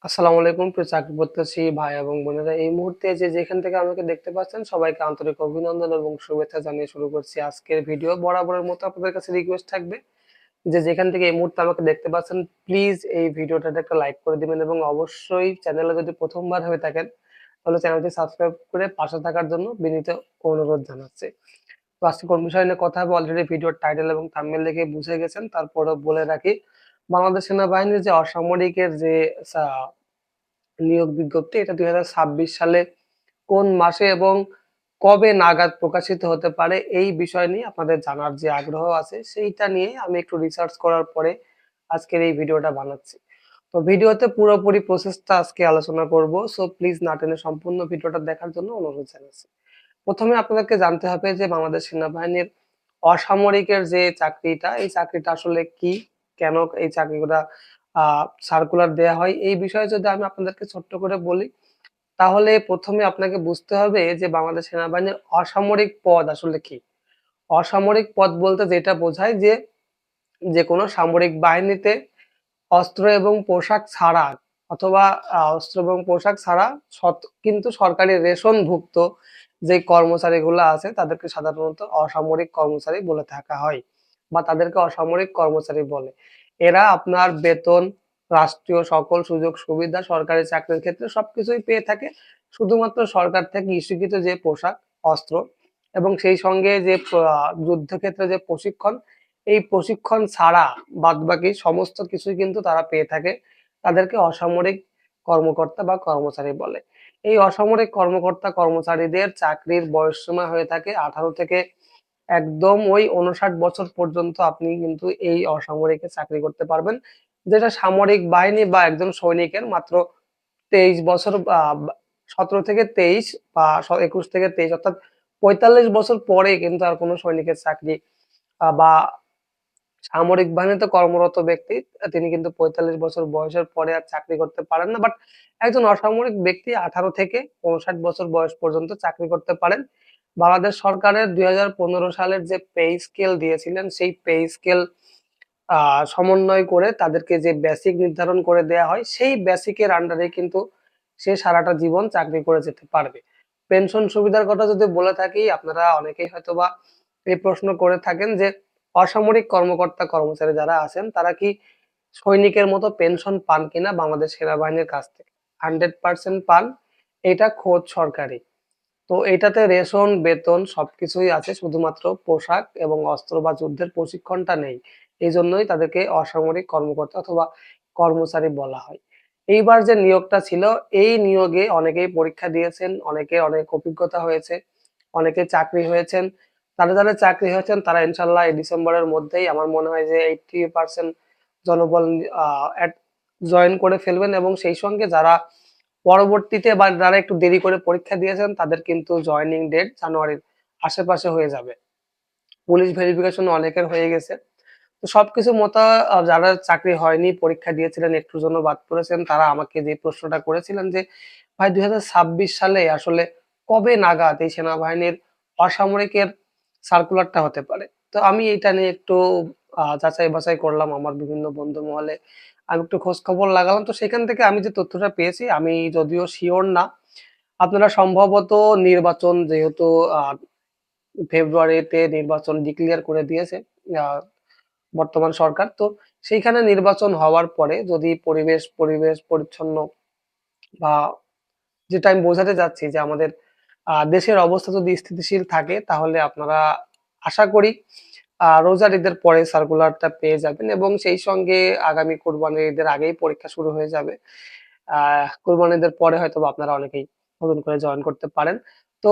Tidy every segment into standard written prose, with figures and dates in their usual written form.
আসসালামু আলাইকুম প্রিয় চাকরি প্রত্যাশী ভাই এবং বোনেরা, এই মুহূর্তে যে যেখান থেকে আমাকে দেখতে পাচ্ছেন সবাইকে আন্তরিক অভিনন্দন এবং শুভেচ্ছা জানিয়ে শুরু করছি আজকের ভিডিও। বরাবরের মতো আপনাদের কাছে রিকোয়েস্ট থাকবে যে যেখান থেকে এই মুহূর্তে আমাকে দেখতে পাচ্ছেন প্লিজ এই ভিডিওটাতে একটা লাইক করে দিবেন এবং অবশ্যই চ্যানেলে যদি প্রথমবার হয়ে থাকেন তাহলে চ্যানেলটি সাবস্ক্রাইব করে পাশে থাকার জন্য বিনীত অনুরোধ জানাচ্ছি। তো আজকে কোন বিষয় নিয়ে কথা হবে অলরেডি ভিডিওর টাইটেল এবং থাম্বনেল দেখে বুঝে গেছেন। তারপরেও বলে রাখি, বাংলাদেশ সেনাবাহিনীর যে অসামরিকের যে নিয়োগ বিজ্ঞপ্তি, এটা 2026 সালে কোন মাসে এবং কবে নাগাদ প্রকাশিত হতে পারে এই বিষয় নিয়ে আপনাদের জানার যে আগ্রহ আছে সেইটা নিয়ে আমি একটু রিসার্চ করার পরে আজকের এই ভিডিওটা বানাচ্ছি। তো ভিডিওতে পুরোপুরি প্রসেসটা আজকে আলোচনা করব, সো প্লিজ না টেনে সম্পূর্ণ ভিডিওটা দেখার জন্য অনুরোধ জানাচ্ছি। প্রথমে আপনাদেরকে জানতে হবে যে বাংলাদেশ সেনাবাহিনীর অসামরিকের যে চাকরিটা, এই চাকরিটা আসলে কি, কেন এই চাকরিগুলা সার্কুলার দেয়া হয়, এই বিষয়ে যদি আমি আপনাদেরকে ছোট্ট করে বলি তাহলে প্রথমে আপনাকে বুঝতে হবে যে বাংলাদেশ সেনাবাহিনীর অসামরিক পদ আসলে কি। অসামরিক পদ বলতে যেটা বোঝায় যে যে কোনো সামরিক বাহিনীতে অস্ত্র এবং পোশাক ছাড়া অথবা অস্ত্র এবং পোশাক ছাড়া কিন্তু সরকারি রেশনভুক্ত যে কর্মচারীগুলো আছে তাদেরকে সাধারণত অসামরিক কর্মচারী বলে থাকা হয় বা তাদেরকে অসামরিক কর্মচারী বলে। এরা আপনার বেতন, রাষ্ট্রীয় সকল সুযোগ সুবিধা, সরকারি চাকরির ক্ষেত্রে সবকিছুই পেয়ে থাকে। শুধুমাত্র সরকার থেকে ইস্যুকৃত যে পোশাক, অস্ত্র এবং সেই সঙ্গে যে যুদ্ধক্ষেত্রে যে প্রশিক্ষণ, এই প্রশিক্ষণ ছাড়া বাদবাকি সমস্ত কিছুই কিন্তু তারা পেয়ে থাকে। তাদেরকে অসামরিক কর্মকর্তা বা কর্মচারী বলে। এই অসামরিক কর্মকর্তা কর্মচারীদের চাকরির বয়সসীমা হয়ে থাকে 18 থেকে একদম ওই 59 বছর পর্যন্ত আপনি কিন্তু এই অসামরিকে চাকরি করতে পারবেন। যেটা সামরিক বাহিনী বা একজন সৈনিকের মাত্র 23 বছর 17 থেকে 23 বা 21 থেকে 23 অর্থাৎ 45 বছর পরে কিন্তু আর কোনো সৈনিকের চাকরি বা সামরিক বাহিনীতে কর্মরত ব্যক্তি তিনি কিন্তু ৪৫ বছর বয়সের পরে আর চাকরি করতে পারেন না। বাট একজন অসামরিক ব্যক্তি 18 থেকে 59 বছর বয়স পর্যন্ত চাকরি করতে পারেন। বাংলাদেশ সরকারের ২০১৫ সালের যে পে স্কেল দিয়েছিলেন সেই পে স্কেল সমন্বয় করে তাদেরকে যে বেসিক নির্ধারণ করে দেয়া হয় সেই বেসিকের আন্ডারে কিন্তু সে সারাটা জীবন চাকরি করে যেতে পারবে। পেনশন সুবিধার কথা যদি বলে থাকি, আপনারা অনেকেই হয়তোবা এই প্রশ্ন করে থাকেন যে অসামরিক কর্মকর্তা কর্মচারী যারা আছেন তারা কি সৈনিকের মতো পেনশন পান কিনা বাংলাদেশ সেনাবাহিনীর কাছ থেকে। 100% পান, এটা খোদ সরকারি। তো এটাতে রেশন, বেতন সবকিছুই আছে, শুধুমাত্র পোশাক এবং অস্ত্র বা যুদ্ধের প্রশিক্ষণটা নেই। এই জন্যই তাদেরকে অসামরিক কর্মকর্তা অথবা কর্মচারী বলা হয়। এইবার যে নিয়োগটা ছিল, এই নিয়োগে অনেকেই পরীক্ষা দিয়েছেন, অনেকে অনেক অভিজ্ঞতা হয়েছে, অনেকে চাকরি হয়েছেন। যারা চাকরি হয়েছেন তারা ইনশাল্লাহ এই ডিসেম্বরের মধ্যেই আমার মনে হয় যে 80% জনবল জয়েন করে ফেলবেন এবং সেই সঙ্গে যারা পরবর্তীতে বা যারা একটু দেরি করে পরীক্ষা দিয়েছেন তাদের কিন্তু জয়েনিং ডেট জানুয়ারির আশেপাশে হয়ে যাবে। পুলিশ ভেরিফিকেশন অনেকের হয়ে গেছে। তো সবকিছু যারা চাকরি হয়নি, পরীক্ষা দিয়েছিলেন, একটুর জন্য বাদ পড়েছেন, তারা আমাকে যে প্রশ্নটা করেছিলেন যে ভাই ২০২৬ সালে আসলে কবে নাগাদ এই সেনাবাহিনীর অসামরিকের সার্কুলারটা হতে পারে। তো আমি এটা নিয়ে একটু যাচাই বাছাই করলাম আমার বিভিন্ন বন্ধু মহলে। আমি একটু খোঁজ খবর লাগালাম। তো সেখান থেকে আমি যে তথ্যটা পেয়েছি, আমি যদিও সিওর না। আপনারা সম্ভবত নির্বাচন যেহেতু আ ফেব্রুয়ারিতে নির্বাচন ডিক্লেয়ার করে দিয়েছে আ বর্তমান সরকার। তো সেইখানে নির্বাচন হওয়ার পরে যদি পরিবেশ পরিচ্ছন্ন বা যেটা আমি বোঝাতে চাচ্ছি যে আমাদের দেশের অবস্থা যদি স্থিতিশীল থাকে তাহলে আপনারা আশা করি রোজার ঈদের পরে সার্কুলারটা পেয়ে যাবেন এবং সেই সঙ্গে আগামী কোরবানির ঈদের আগেই পরীক্ষা শুরু হয়ে যাবে। কোরবানির ঈদের পরে হয়তোবা আপনারা অনেকেই নতুন করে জয়েন করতে পারেন। তো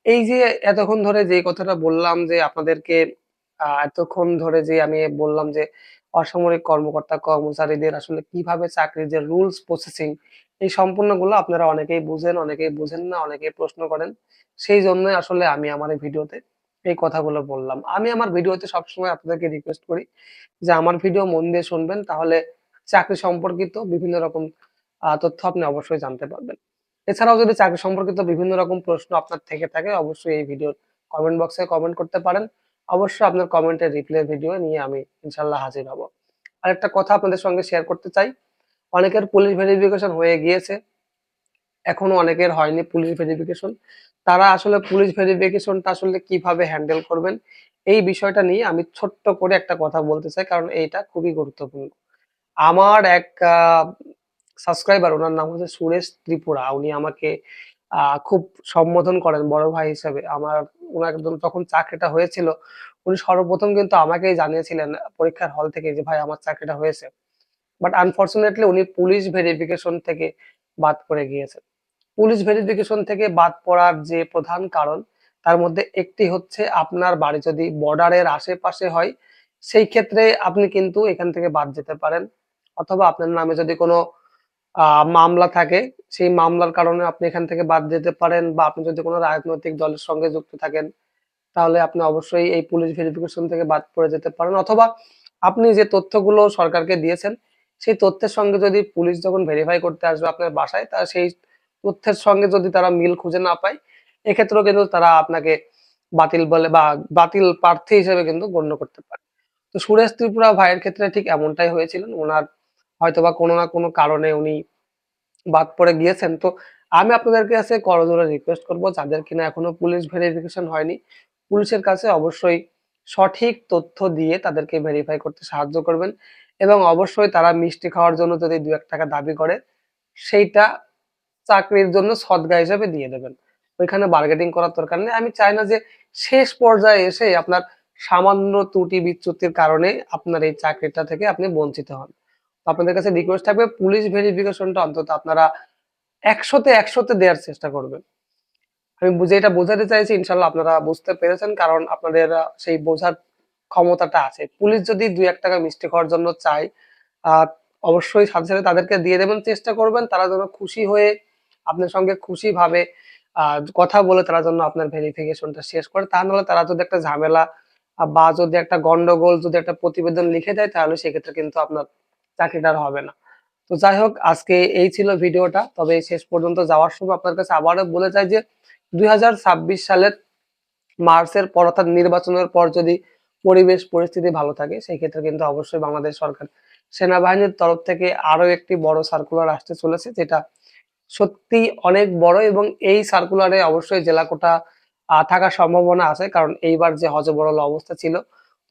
এই যে এতক্ষণ ধরে যেই কথাটা বললাম যে আপনাদেরকে এতক্ষণ ধরে যে আমি বললাম যে অসামরিক কর্মকর্তা কর্মচারীদের আসলে কিভাবে চাকরির যে রুলস প্রসেসিং, এই সম্পূর্ণগুলো আপনারা অনেকেই বুঝেন, অনেকেই বুঝেন না, অনেকেই প্রশ্ন করেন। সেই জন্যই আসলে আমি আমার এই ভিডিওতে এই কথাগুলো বললাম। আমি আমার ভিডিওতে সবসময় আপনাদেরকে রিকোয়েস্ট করি যে আমার ভিডিও মন দিয়ে শুনবেন, তাহলে চাকরি সম্পর্কিত বিভিন্ন রকম তথ্য আপনি অবশ্যই জানতে পারবেন। এছাড়াও যদি চাকরি সম্পর্কিত বিভিন্ন রকম প্রশ্ন আপনার থেকে থাকে অবশ্যই এই ভিডিওর কমেন্ট বক্সে কমেন্ট করতে পারেন। অবশ্যই আপনার কমেন্টের রিপ্লাই ভিডিও নিয়ে আমি ইনশাআল্লাহ হাজির হব। আরেকটা কথা আপনাদের সঙ্গে শেয়ার করতে চাই। অনেকের পুলিশ ভেরিফিকেশন হয়ে গিয়েছে, এখনো অনেকের হয়নি পুলিশ ভেরিফিকেশন। তারা আসলে পুলিশ ভেরিফিকেশনটা আসলে কিভাবে হ্যান্ডেল করবেন, এই বিষয়টা নিয়ে আমি ছোট্ট করে একটা কথা বলতে চাই, কারণ এইটা খুবই গুরুত্বপূর্ণ। আমার এক সাবস্ক্রাইবার, উনার নাম হচ্ছে সুরেশ ত্রিপুরা। উনি আমাকে খুব সম্বোধন করেন বড় ভাই হিসেবে। উনার একদম যখন চাকরিটা হয়েছিল, উনি সর্বপ্রথম কিন্তু আমাকেই জানিয়েছিলেন পরীক্ষার হল থেকে যে, "ভাই আমার চাকরিটা হয়েছে।" বাট আনফরচুনেটলি উনি পুলিশ ভেরিফিকেশন থেকে বাদ পড়ে গিয়েছেন। পুলিশ ভেরিফিকেশন থেকে বাদ পড়ার যে প্রধান কারণ, তার মধ্যে একটি হচ্ছে আপনার বাড়ি যদি বর্ডারের আশেপাশে হয়, সেই ক্ষেত্রে আপনি কিন্তু এখান থেকে বাদ যেতে পারেন। অথবা আপনার নামে যদি কোনো আ মামলা থাকে, সেই মামলার কারণে আপনি এখান থেকে বাদ যেতে পারেন, বা আপনি যদি কোনো রাজনৈতিক দলের সঙ্গে যুক্ত থাকেন, তাহলে আপনি অবশ্যই এই পুলিশ ভেরিফিকেশন থেকে বাদ পড়ে যেতে পারেন। অথবা আপনি যে তথ্যগুলো সরকারকে দিয়েছেন, সেই তথ্যের সঙ্গে যদি পুলিশ যখন ভেরিফাই করতে আসবে আপনার বাসায়, সেই তথ্যের সঙ্গে যদি তারা মিল খুঁজে না পায়, এক্ষেত্রেও কিন্তু তারা আপনাকে বাতিল বলে বা বাতিল প্রার্থী হিসেবে কিন্তু গণ্য করতে পারে। তো সুরেশ ত্রিপুরা ভাইয়ের ক্ষেত্রে ঠিক এমনটাই হয়েছিল। উনার হয়তোবা কোনো না কোনো কারণে উনি বাদ পড়ে গিয়েছেন। তো আমি আপনাদের কাছে করজোড়ে রিকোয়েস্ট করব, যাদের কিনা এখনো পুলিশ ভেরিফিকেশন হয়নি, পুলিশের কাছে অবশ্যই সঠিক তথ্য দিয়ে তাদেরকে ভেরিফাই করতে সাহায্য করবেন, এবং অবশ্যই তারা মিষ্টি খাওয়ার জন্য যদি ৳২-১ দাবি করে, সেইটা চাকরির জন্য সদগা হিসেবে দিয়ে দেবেন। ওইখানে বার্গেনিং করার দরকার নেই। আমি চাই না যে শেষ পর্যায়ে এসে আপনার সামান্য ত্রুটি বিচ্যুতির কারণে আপনার এই চাকরিটা থেকে আপনি বঞ্চিত হন। তো আপনাদের কাছে রিকোয়েস্ট থাকবে, পুলিশ ভেরিফিকেশনটা অন্তত আপনারা ১০০ তে ১০০ তে দেয়ার চেষ্টা করবেন। আমি যেটা বোঝাতে চাইছি ইনশাআল্লাহ আপনারা বুঝতে পেরেছেন, কারণ আপনাদের সেই বোঝার ক্ষমতাটা আছে। পুলিশ যদি ৳২-১ মিষ্টি খাওয়ার জন্য চায়, আ অবশ্যই সাথে, সাথে তাদেরকে দিয়ে দেবেন। চেষ্টা করবেন তারা যেন খুশি হয়ে আপনার সঙ্গে খুশিভাবে আ কথা বলে তারা যেন আপনার ভেরিফিকেশনটা শেষ করে। তা নাহলে তারা যদি একটা ঝামেলা বা যদি একটা গন্ডগোল, যদি একটা প্রতিবেদন লিখে দেয়, তাহলে সেক্ষেত্রে কিন্তু আপনার চাকরিটা আর হবে না। তো যাই হোক, আজকে এই ছিল ভিডিওটা। তবে শেষ পর্যন্ত যাওয়ার সময় আপনার কাছে আবারও বলে যাই যে ২০২৬ সালের মার্চের পর, অর্থাৎ নির্বাচনের পর যদি পরিবেশ পরিস্থিতি ভালো থাকে, সেই ক্ষেত্রে কিন্তু অবশ্যই বাংলাদেশ সরকার সেনাবাহিনীর তরফ থেকে আরো একটি বড় সার্কুলার আসতে চলেছে, যেটা সত্যিই অনেক বড়, এবং এই সার্কুলারে অবশ্যই জেলা কোটা থাকার সম্ভাবনা আছে। কারণ এইবার যে হযবরল অবস্থা ছিল,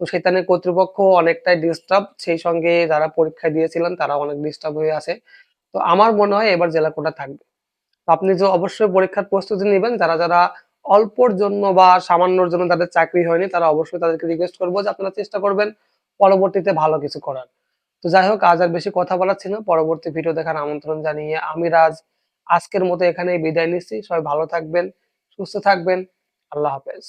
তো সেখানে কর্তৃপক্ষ অনেকটাই ডিস্টার্ব, সেই সঙ্গে যারা পরীক্ষা দিয়েছিলেন তারাও অনেক ডিস্টার্ব হয়ে আছে। তো আমার মনে হয় এবার জেলা কোটা থাকবে। তো আপনি যে অবশ্যই পরীক্ষার প্রস্তুতি নিবেন, যারা অল্পর জন্য বা সামান্যর জন্য তাদের চাকরি হয়নি, তারা অবশ্যই তাদেরকে রিকোয়েস্ট করব যে আপনারা চেষ্টা করবেন পরবর্তীতে ভালো কিছু করার। তো যাই হোক, আজ আর বেশি কথা বলাচ্ছি না। পরবর্তী ভিডিও দেখার আমন্ত্রণ জানিয়ে আমি রাজ আজকের মতো এখানেই বিদায় নিচ্ছি। সবাই ভালো থাকবেন, সুস্থ থাকবেন। আল্লাহ হাফেজ।